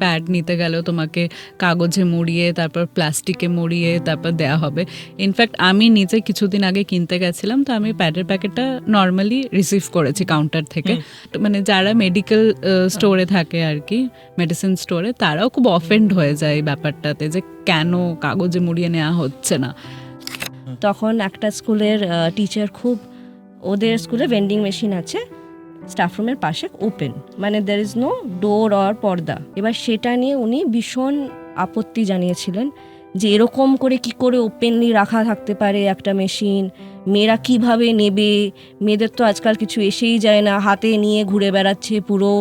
Pad নিতে গেলেও তোমাকে কাগজে মুড়িয়ে তারপর প্লাস্টিকে মুড়িয়ে তারপর দেয়া হবে। ইনফ্যাক্ট আমি নিজে কিছুদিন আগে কিনতে গেছিলাম, তো আমি প্যাডের প্যাকেটটা নর্মালি রিসিভ করেছি কাউন্টার থেকে। তো মানে যারা মেডিকেল স্টোরে থাকে আর কি, মেডিসিন স্টোরে, তারাও খুব অফেন্ড হয়ে যায় এই ব্যাপারটাতে যে কেন কাগজে মুড়িয়ে নেওয়া হচ্ছে না। তখন একটা স্কুলের টিচার খুব, ওদের স্কুলে ভেন্ডিং মেশিন আছে স্টাফরুমের পাশে ওপেন, মানে there is no door or পর্দা। এবার সেটা নিয়ে উনি ভীষণ আপত্তি জানিয়েছিলেন যে এরকম করে কি করে ওপেনলি রাখা থাকতে পারে একটা মেশিন, মেয়েরা কিভাবে নেবে, মেয়েদের তো আজকাল কিছু এসেই যায় না, হাতে নিয়ে ঘুরে বেড়াচ্ছে পুরো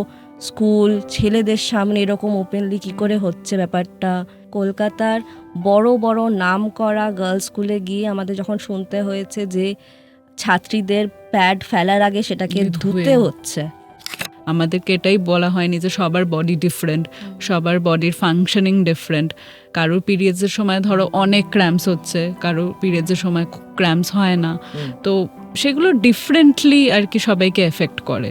স্কুল, ছেলেদের সামনে এরকম ওপেনলি কি করে হচ্ছে ব্যাপারটা। কলকাতার বড় বড় নাম করা গার্লস স্কুলে গিয়ে আমাদের যখন শুনতে হয়েছে যে ছাত্রীদের প্যাড ফেলার আগে সেটাকে ধুতে হচ্ছে। আমাদেরকে এটাই বলা হয়নি যে সবার বডি ডিফারেন্ট, সবার বডির ফাংশনিং ডিফারেন্ট। কারোর পিরিয়ডসের সময় ধরো অনেক ক্র্যাম্পস হচ্ছে, কারোর পিরিয়ডসের সময় ক্র্যাম্পস হয় না, তো সেগুলো ডিফারেন্টলি আর কি সবাইকে এফেক্ট করে।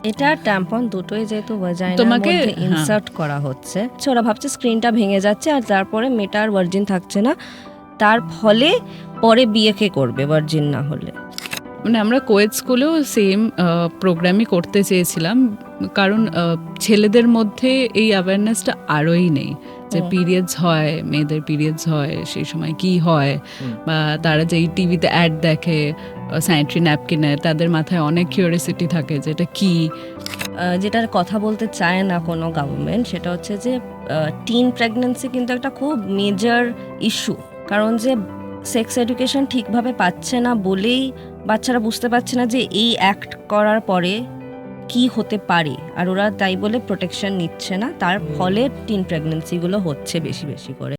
এটা ট্যাম্পন দুটোই যেহেতু ভাজাইনার মধ্যে ইনসার্ট করা হচ্ছে, ওরা ভাবছে স্ক্রিনটা ভেঙে যাচ্ছে আর তারপরে মেয়েটা আর ভার্জিন থাকছে না, তার ফলে পরে বিয়ে কে করবে ভার্জিন না হলে। মানে আমরা কোয়েড স্কুলেও সেম প্রোগ্রামই করতে চেয়েছিলাম, কারণ ছেলেদের মধ্যে এই অ্যাওয়ারনেসটা আরোই নেই যে পিরিয়ডস হয়, মেয়েদের পিরিয়ডস হয়, সেই সময় কি হয়, বা তারা যেই টিভিতে অ্যাড দেখে স্যানিটারি ন্যাপকিনের, তাদের মাথায় অনেক কিউরিওসিটি থাকে যে এটা কী। যেটার কথা বলতে চায় না কোনো গভর্নমেন্ট, সেটা হচ্ছে যে টিন প্রেগন্যান্সি কিন্তু একটা খুব মেজর ইস্যু, কারণ যে সেক্স এডুকেশন ঠিকভাবে পাচ্ছে না বলেই বাচ্চারা বুঝতে পারছে না যে এই অ্যাক্ট করার পরে কি হতে পারে, আর ওরা তাই বলে প্রোটেকশন নিচ্ছে না, তার ফলে টিন প্রেগন্যান্সিগুলো হচ্ছে বেশি বেশি করে।